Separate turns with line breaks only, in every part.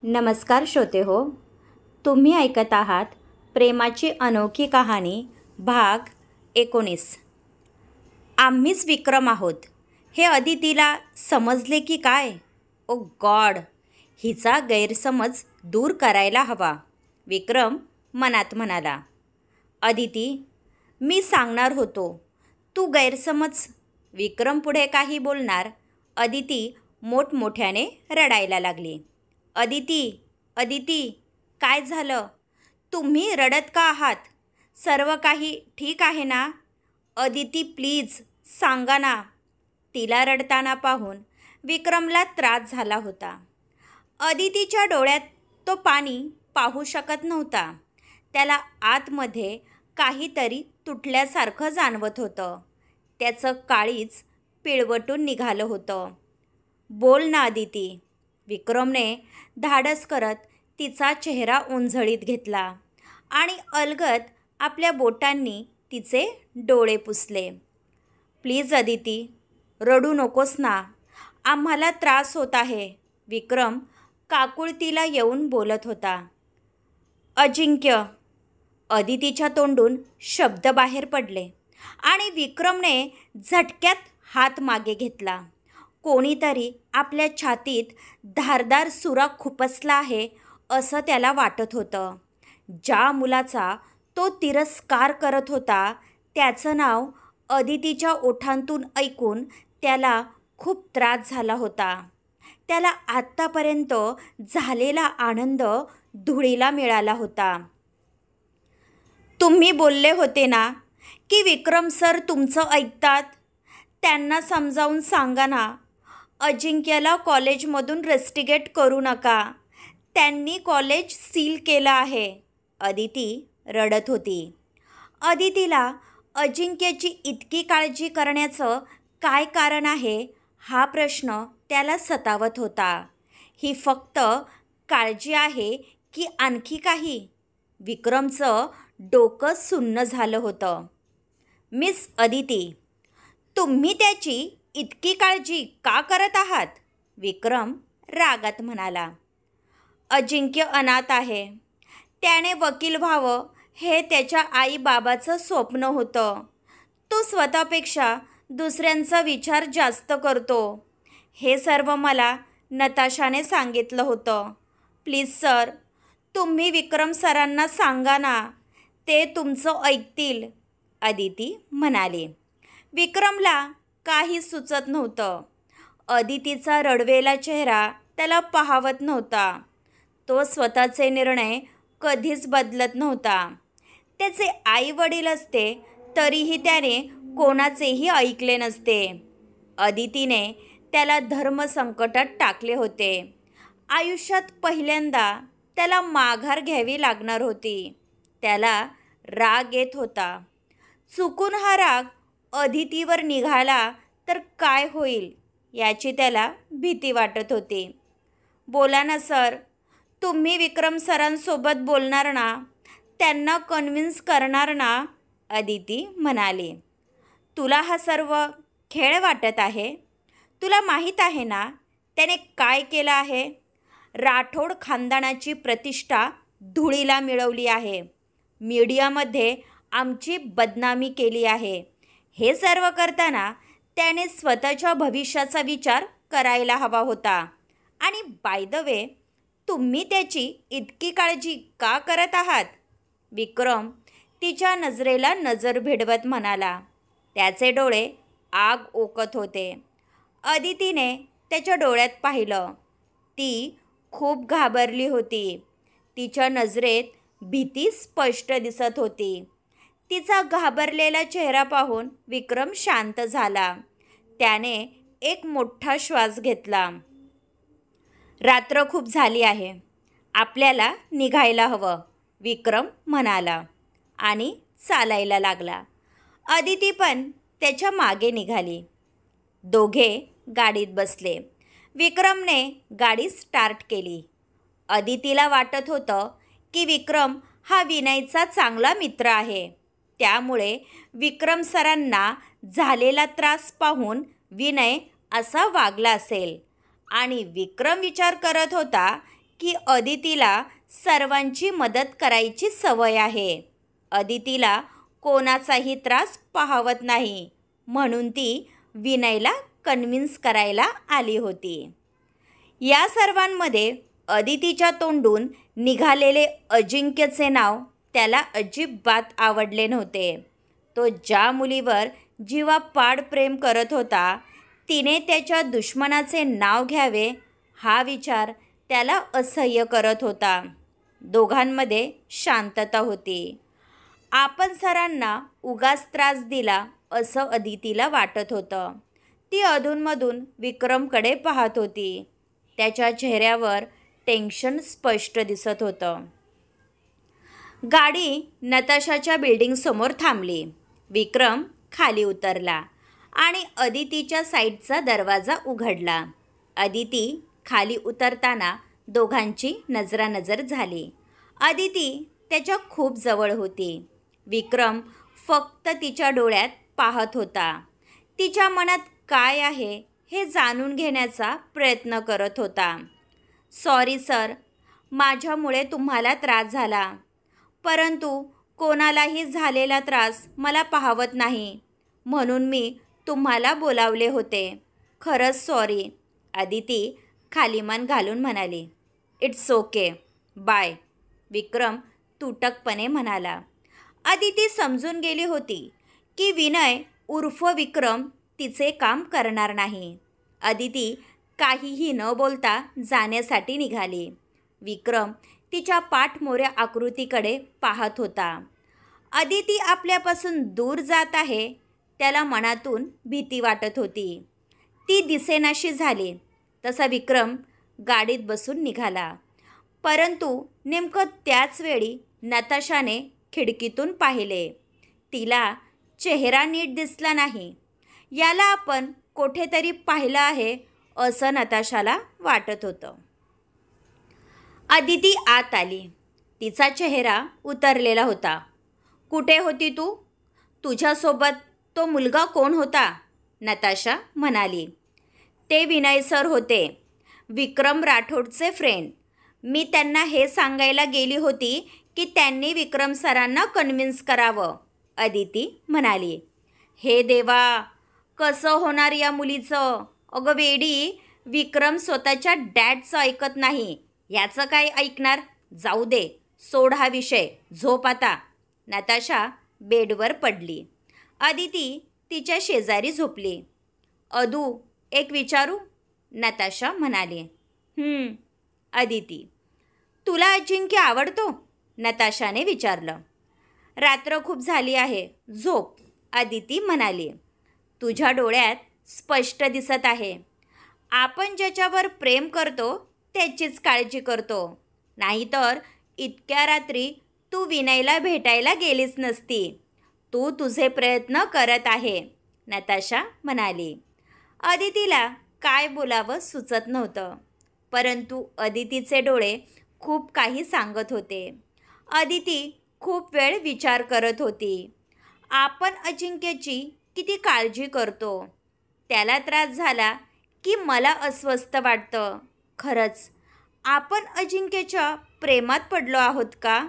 नमस्कार श्रोते हो, तुम्ही ऐकत आहात प्रेमाची अनोखी कहाणी भाग 19. आम्हीच विक्रम आहोत हे अदितीला समजले की काय? ओ गॉड, हिचा गैरसमज दूर करायला हवा, विक्रम मनात म्हणाला. अदिती, मी सांगणार होतो, तू गैरसमज. विक्रम पुढे काही बोलणार, अदिती मोठमोठ्याने रडायला लागली. अदिती, अदिती, काय झालं? तुम्ही रडत का आहात? सर्व काही ठीक आहे ना? अदिती प्लीज सांगा ना. तिला रडताना पाहून विक्रमला त्रास झाला होता. अदितीच्या डोळ्यात तो पाणी पाहू शकत नव्हता. त्याला आतमध्ये काहीतरी तुटल्यासारखं जाणवत होतं. त्याचं काळीज पिळवटून निघालं होतं. बोल ना अदिती. विक्रमने धाडस करत तिचा चेहरा ओंजळीत घेतला आणि अलगद आपल्या बोटांनी तिचे डोळे पुसले. प्लीज अदिती, रडू नकोस ना. आम्हाला त्रास होत आहे, विक्रम काकुळतीला येऊन बोलत होता. अजिंक्य. अदितीच्या तोंडून शब्द बाहेर पडले आणि विक्रमने झटक्यात हात मागे घेतला. कोणीतरी आपल्या छातीत धारदार सुरा खुपसला आहे असं त्याला वाटत होतं. ज्या मुलाचा तो तिरस्कार करत होता त्याचं नाव अदितीच्या ओठांतून ऐकून त्याला खूप त्रास झाला होता. त्याला आत्तापर्यंत झालेला आनंद धुळीला मिळाला होता. तुम्ही बोलले होते ना की विक्रम सर तुमचं ऐकतात. त्यांना समजावून सांगा ना. अजिंक्यला कॉलेजमधून रेस्टिगेट करू नका. त्यांनी कॉलेज सील केलं आहे. अदिती रडत होती. अदितीला अजिंक्यची इतकी काळजी करण्याचं काय कारण आहे हा प्रश्न त्याला सतावत होता. ही फक्त काळजी आहे की आणखी काही? विक्रमचं डोकं सुन्न झालं होतं. मिस अदिती, तुम्ही त्याची इतकी काळजी का करत आहात? विक्रम रागात म्हणाला. अजिंक्य अनाथ आहे. त्याने वकील व्हावं हे त्याच्या आईबाबाचं स्वप्न होतं. तो स्वतःपेक्षा दुसऱ्यांचा विचार जास्त करतो. हे सर्व मला नताशाने सांगितलं होतं. प्लीज सर, तुम्ही विक्रम सरांना सांगा ना. ते तुमचं ऐकतील, अदिती म्हणाली. विक्रमला काही सुचत नव्हतं. अदितीचा रडवेला चेहरा त्याला पाहवत नव्हता. तो स्वतःचे निर्णय कधीच बदलत नव्हता. त्याचे आई वडील असते तरीही त्याने कोणाचेही ऐकले नसते. अदितीने त्याला धर्मसंकटात टाकले होते. आयुष्यात पहिल्यांदा त्याला माघार घ्यावी लागणार होती. त्याला राग येत होता. चुकून हा राग अदितीवर निघाला तर काय होईल याची त्याला भीती वाटत होती. बोला ना सर, तुम्ही विक्रम सरांसोबत बोलणार ना? त्यांना कन्व्हिन्स करणार ना? अदिती म्हणाली. तुला हा सर्व खेळ वाटत आहे? तुला माहीत आहे ना त्याने काय केलं आहे? राठोड खानदानाची प्रतिष्ठा धुळीला मिळवली आहे. मीडियामध्ये आमची बदनामी केली आहे. हे सर्व करताना त्याने स्वतःच्या भविष्याचा विचार करायला हवा होता. आणि बाय द वे, तुम्ही त्याची इतकी काळजी का करत आहात? विक्रम तिच्या नजरेला नजर भिडवत म्हणाला. त्याचे डोळे आग ओकत होते. अदितीने त्याच्या डोळ्यात पाहिलं. ती खूप घाबरली होती. तिच्या नजरेत भीती स्पष्ट दिसत होती. तिचा घाबरलेला चेहरा पाहून विक्रम शांत झाला. त्याने एक मोठा श्वास घेतला. रात्र खूप झाली आहे. आपल्याला निघायला हवं, विक्रम म्हणाला आणि चालायला लागला. अदिती पण त्याच्या मागे निघाली. दोघे गाडीत बसले. विक्रमने गाडी स्टार्ट केली. अदितीला वाटत होतं की विक्रम हा विनयचा चांगला मित्र आहे. त्यामुळे विक्रम सरांना झालेला त्रास पाहून विनय असा वागला असेल. आणि विक्रम विचार करत होता की अदितीला सर्वांची मदत करायची सवय आहे. अदितीला कोणाचाही त्रास पाहवत नाही, म्हणून ती विनयला कन्व्हिन्स करायला आली होती. या सर्वांमध्ये अदितीच्या तोंडून निघालेले अजिंक्यचे नाव त्याला अजिबात आवडले नव्हते. तो ज्या मुलीवर जीवापाड प्रेम करत होता, तिने त्याच्या दुश्मनाचे नाव घ्यावे हा विचार त्याला असह्य करत होता. दोघांमध्ये शांतता होती. आपण सरांना उगाच त्रास दिला असं अदितीला वाटत होतं. ती अधूनमधून विक्रमकडे पाहत होती. त्याच्या चेहऱ्यावर टेन्शन स्पष्ट दिसत होतं. गाडी नताशाच्या बिल्डिंगसमोर थांबली. विक्रम खाली उतरला आणि अदितीच्या साईडचा दरवाजा उघडला. अदिती खाली उतरताना दोघांची नजरानजर झाली. अदिती त्याच्या खूप जवळ होती. विक्रम फक्त तिच्या डोळ्यात पाहत होता. तिच्या मनात काय आहे हे जाणून घेण्याचा प्रयत्न करत होता. सॉरी सर, माझ्यामुळे तुम्हाला त्रास झाला, परंतु कोणालाही झालेला त्रास मला पाहवत नाही, म्हणून मी तुम्हाला बोलावले होते. खरंच सॉरी, अदिती खाली मान घालून म्हणाली. इट्स ओके, बाय, विक्रम तुटकपणे म्हणाला. अदिती समजून गेली होती की विनय उर्फ विक्रम तिचे काम करणार नाही. अदिती काहीही न बोलता जाण्यासाठी निघाली. विक्रम तिच्या पाठमोऱ्या आकृतीकडे पाहत होता. अदिती आपल्यापासून दूर जात आहे, त्याला मनातून भीती वाटत होती. ती दिसेनाशी झाली तसा विक्रम गाडीत बसून निघाला. परंतु नेमकं त्याच वेळी नताशाने खिडकीतून पाहिले. तिला चेहरा नीट दिसला नाही. याला आपण कोठेतरी पाहिलं आहे असं नताशाला वाटत होतं. अदिती आत आली. तिचा चेहरा उतरलेला होता. कुठे होती तू? तुझ्यासोबत तो मुलगा कोण होता? नताशा म्हणाली. ते विनय सर होते, विक्रम राठोडचे फ्रेंड. मी त्यांना हे सांगायला गेली होती की त्यांनी विक्रम सरांना कन्व्हिन्स करावं, अदिती म्हणाली. हे देवा, कसं होणार या मुलीचं? अगं वेडी, विक्रम स्वतःच्या डॅडचं ऐकत नाही, याचं काय ऐकणार? जाऊ दे, सोड हा विषय, झोप आता. नताशा बेडवर पडली. अदिती तिच्या शेजारी झोपली. अदू, एक विचारू? नताशा म्हणाली. अदिती, तुला अजिंक्य आवडतो? नताशाने विचारलं. रात्र खूप झाली आहे, झोप, अदिती म्हणाली. तुझ्या डोळ्यात स्पष्ट दिसत आहे. आपण ज्याच्यावर प्रेम करतो त्याचीच काळजी करतो, नाहीतर इतक्या रात्री तू विनयला भेटायला गेलीच नसती. तू तुझे प्रयत्न करत आहे, नताशा म्हणाली. अदितीला काय बोलावं सुचत नव्हतं, परंतु अदितीचे डोळे खूप काही सांगत होते. अदिती खूप वेळ विचार करत होती. आपण अजिंक्यची किती काळजी करतो. त्याला त्रास झाला की मला अस्वस्थ वाटतं. खरंच आपण अजिंक्यच्या प्रेमात पडलो आहोत का?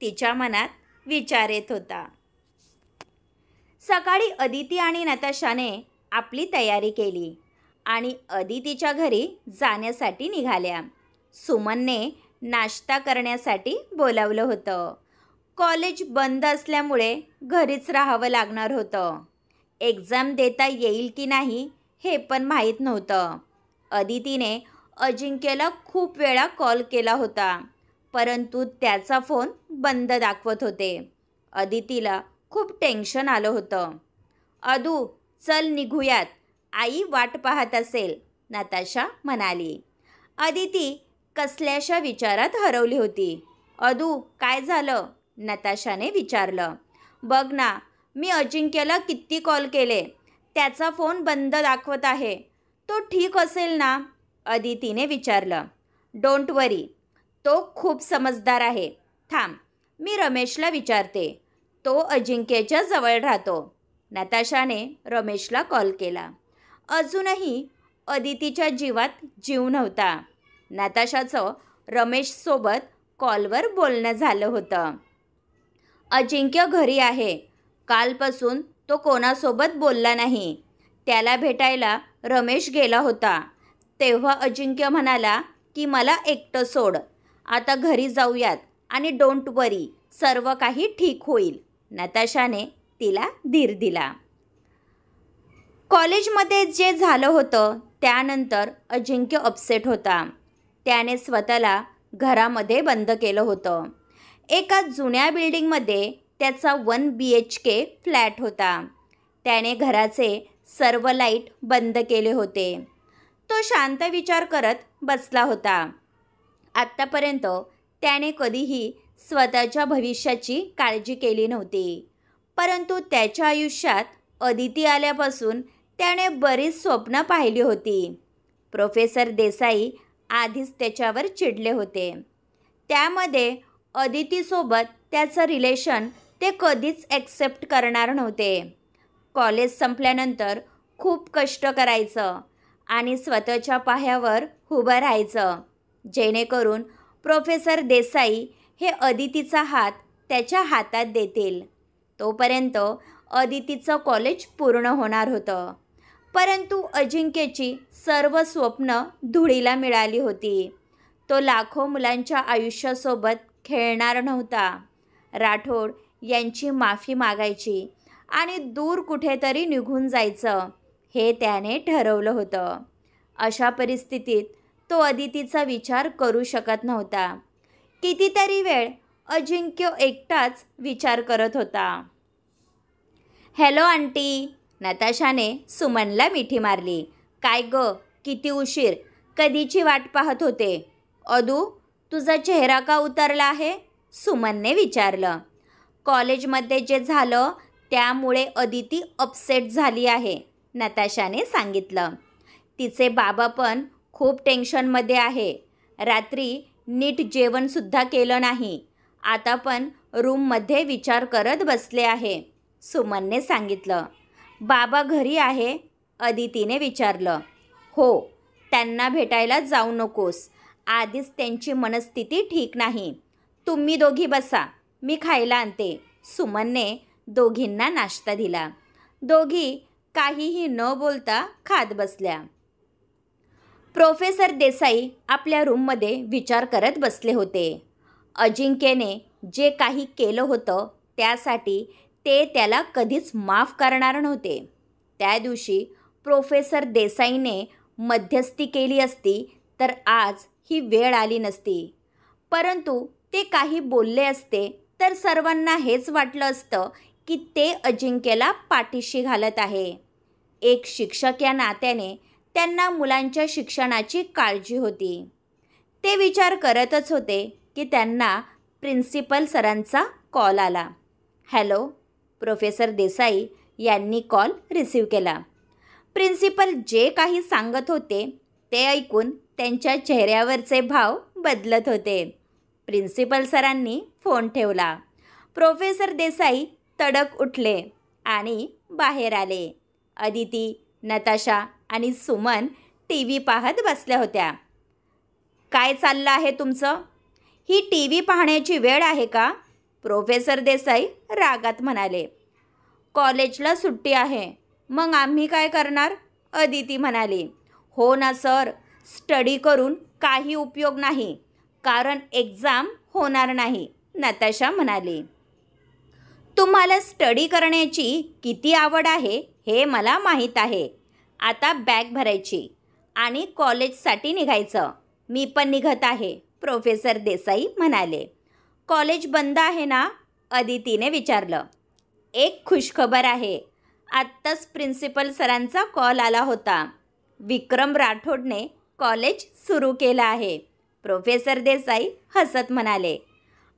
तिच्या मनात विचार येत होता. सकाळी अदिती आणि नताशाने आपली तयारी केली आणि अदितीच्या घरी जाण्यासाठी निघाल्या. सुमनने नाश्ता करण्यासाठी बोलावलं होतं. कॉलेज बंद असल्यामुळे घरीच राहावं लागणार होतं. एक्झाम देता येईल की नाही हे पण माहीत नव्हतं. अदितीने अजिंक्यला खूप वेळा कॉल केला होता, परंतु त्याचा फोन बंद दाखवत होते. अदितीला खूप टेन्शन आलं होतं. अदू, चल निघूयात, आई वाट पाहत असेल, नताशा म्हणाली. अदिती कसल्याशा विचारात हरवली होती. अदू, काय झालं? नताशाने विचारलं. बघ ना, मी अजिंक्यला किती कॉल केले, त्याचा फोन बंद दाखवत आहे. तो ठीक असेल ना? अदितीने विचारलं. डोंट वरी, तो खूप समजदार आहे. थांब, मी रमेशला विचारते, तो अजिंक्यच्या जवळ राहतो. नताशाने रमेशला कॉल केला. अजूनही अदितीच्या जीवात जीव नव्हता. नताशाचं रमेशसोबत कॉलवर बोलणं झालं होतं. अजिंक्य घरी आहे. कालपासून तो कोणासोबत बोलला नाही. त्याला भेटायला रमेश गेला होता. तेव्हा अजिंक्य म्हणाला की मला एकटं सोड. आता घरी जाऊयात आणि डोंट वरी, सर्व काही ठीक होईल. नताशाने तिला धीर दिला. कॉलेजमध्ये जे झालं होतं त्यानंतर अजिंक्य अपसेट होता. त्याने स्वतःला घरामध्ये बंद केलं होतं. एका जुन्या बिल्डिंगमध्ये त्याचा 1 BHK फ्लॅट होता. त्याने घराचे सर्व लाईट बंद केले होते. तो शांत विचार करत बसला होता. आत्तापर्यंत त्याने कधीही स्वतःच्या भविष्याची काळजी केली नव्हती. परंतु त्याच्या आयुष्यात अदिती आल्यापासून त्याने बरीच स्वप्न पाहिली होती. प्रोफेसर देसाई आधीच त्याच्यावर चिडले होते. त्यामध्ये अदितीसोबत त्याचं रिलेशन ते कधीच ॲक्सेप्ट करणार नव्हते. कॉलेज संपल्यानंतर खूप कष्ट करायचं आणि स्वतःच्या पायावर उभं राहायचं, जेणेकरून प्रोफेसर देसाई हे अदितीचा हात त्याच्या हातात देतील. तोपर्यंत अदितीचं कॉलेज पूर्ण होणार होतं. परंतु अजिंक्यची सर्व स्वप्न धुळीला मिळाली होती. तो लाखो मुलांच्या आयुष्यासोबत खेळणार नव्हता. राठोड यांची माफी मागायची आणि दूर कुठेतरी निघून जायचं, हे त्याने ठरवलं होतं. अशा परिस्थितीत तो अदितीचा विचार करू शकत नव्हता. कितीतरी वेळ अजिंक्य एकटाच विचार करत होता. हॅलो आंटी, नताशाने सुमनला मिठी मारली. काय ग, किती उशीर, कधीची वाट पाहत होते. अदू, तुझा चेहरा का उतरला आहे? सुमनने विचारलं. कॉलेजमध्ये जे झालं त्यामुळे अदिती अपसेट झाली आहे, नताशाने सांगितलं. तिचे बाबा पण खूप टेन्शनमध्ये आहे. रात्री नीट जेवणसुद्धा केलं नाही. आता पण रूममध्ये विचार करत बसले आहे, सुमनने सांगितलं. बाबा घरी आहे? अदितीने विचारलं. हो, त्यांना भेटायला जाऊ नकोस. आधीच त्यांची मनस्थिती ठीक नाही. तुम्ही दोघी बसा, मी खायला आणते. सुमनने दोघींना नाश्ता दिला. दोघी काहीही न बोलता खात बसल्या. प्रोफेसर देसाई आपल्या रूममध्ये विचार करत बसले होते. अजिंक्यने जे काही केलं होतं त्यासाठी ते त्याला कधीच माफ करणार नव्हते. त्या दिवशी प्रोफेसर देसाईने मध्यस्थी केली असती तर आज ही वेळ आली नसती. परंतु ते काही बोलले असते तर सर्वांना हेच वाटलं असतं की ते अजिंक्यला पाठीशी घालत आहे. एक शिक्षक या नात्याने त्यांना मुलांच्या शिक्षणाची काळजी होती. ते विचार करतच होते की त्यांना प्रिन्सिपल सरांचा कॉल आला. हॅलो, प्रोफेसर देसाई यांनी कॉल रिसीव्ह केला. प्रिन्सिपल जे काही सांगत होते ते ऐकून त्यांच्या चेहऱ्यावरचे भाव बदलत होते. प्रिन्सिपल सरांनी फोन ठेवला. प्रोफेसर देसाई तडक उठले आणि बाहेर आले. अदिती, नताशा आणि सुमन TV पाहत बसल्या होत्या. काय चाललं आहे तुमचं? ही TV पाहण्याची वेळ आहे का? प्रोफेसर देसाई रागात म्हणाले. कॉलेजला सुट्टी आहे, मग आम्ही काय करणार? अदिती म्हणाली. हो ना सर, स्टडी करून काही उपयोग नाही, कारण एक्झाम होणार नाही, नताशा म्हणाली. तुम्हाला स्टडी करण्याची किती आवड आहे हे मला माहीत आहे. आता बॅग भरायची आणि कॉलेजसाठी निघायचं. मी पण निघत आहे, प्रोफेसर देसाई म्हणाले. कॉलेज बंद आहे ना? अदितीने विचारलं. एक खुशखबर आहे. आत्ताच प्रिन्सिपल सरांचा कॉल आला होता. विक्रम राठोडने कॉलेज सुरू केलं आहे, प्रोफेसर देसाई हसत म्हणाले.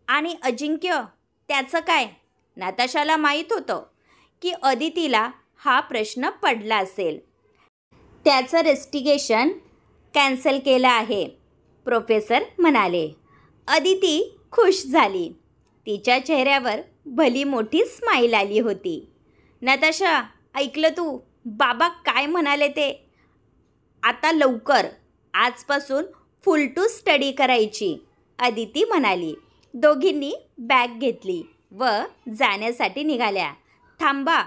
आणि अजिंक्य, त्याचं काय? नताशाला माहीत होतं की अदितीला हा प्रश्न पडला असेल. त्याचं रेस्टिगेशन कॅन्सल केलं आहे, प्रोफेसर म्हणाले. अदिती खुश झाली. तिच्या चेहऱ्यावर भली मोठी स्माईल आली होती. नताशा, ऐकलं तू? बाबा काय म्हणाले ते? आता लवकर, आजपासून फुल टू स्टडी करायची, अदिती म्हणाली. दोघींनी बॅग घेतली व जाण्यासाठी निघाल्या. थांबा,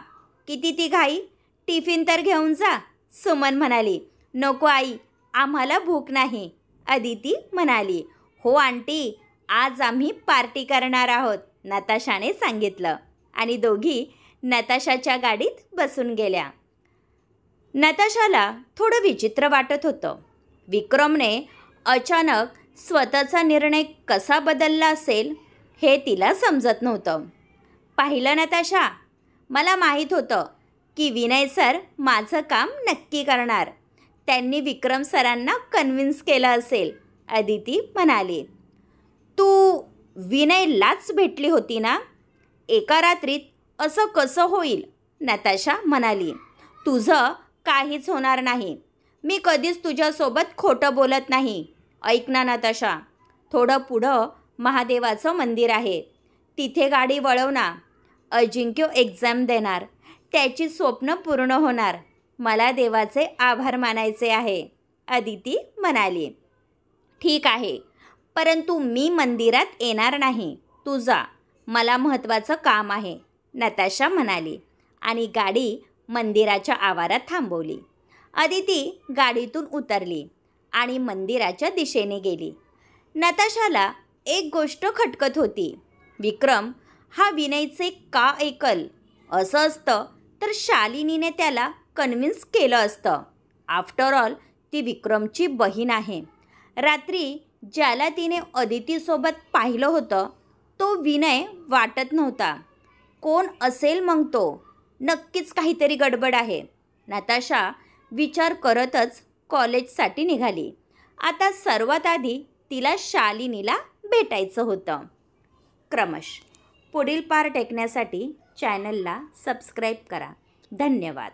किती ती घाई, टिफिन तर घेऊन जा, सुमन म्हणाली. नको आई, आम्हाला भूक नाही, अदिती म्हणाली. हो आंटी, आज आम्ही पार्टी करणार आहोत, नताशाने सांगितलं आणि दोघी नताशाच्या गाडीत बसून गेल्या. नताशाला थोडं विचित्र वाटत होतं. विक्रमने अचानक स्वतःचा निर्णय कसा बदलला असेल हे तिला समजत नव्हतं. पाहिलं नताशा, मला माहीत होतं की विनय सर माझं काम नक्की करणार. त्यांनी विक्रम सरांना कन्व्हिन्स केलं असेल, अदिती म्हणाली. तू विनयलाच भेटली होती ना? एका रात्रीत असं कसं होईल? नताशा म्हणाली. तुझं काहीच होणार नाही. मी कधीच तुझ्यासोबत खोटं बोलत नाही. ऐक ना नताशा, थोडं पुढं महादेवाचं मंदिर आहे, तिथे गाडी वळव ना. अजिंक्य एक्झाम देणार, त्याची स्वप्न पूर्ण होणार. मला देवाचे आभार मानायचे आहे, अदिती म्हणाली. ठीक आहे, परंतु मी मंदिरात येणार नाही. तू जा, मला महत्त्वाचं काम आहे, नताशा म्हणाली आणि गाडी मंदिराच्या आवारात थांबवली. अदिती गाडीतून उतरली आणि मंदिराच्या दिशेने गेली. नताशाला एक गोष्ट खटकत होती. विक्रम हा विनयचे का ऐकल? असं असतं तर शालिनीने त्याला कन्व्हिन्स केलं असतं. आफ्टर ऑल ती विक्रमची बहीण आहे. रात्री ज्याला तिने अदितीसोबत पाहिलं होतं तो विनय वाटत नव्हता. कोण असेल मग तो? नक्कीच काहीतरी गडबड आहे. नताशा विचार करतच कॉलेजसाठी निघाली. आता सर्वात आधी तिला शालिनीला भेटायचं होतं. क्रमश पुढील पार्ट ऐकण्यासाठी चॅनलला सबस्क्राईब करा. धन्यवाद.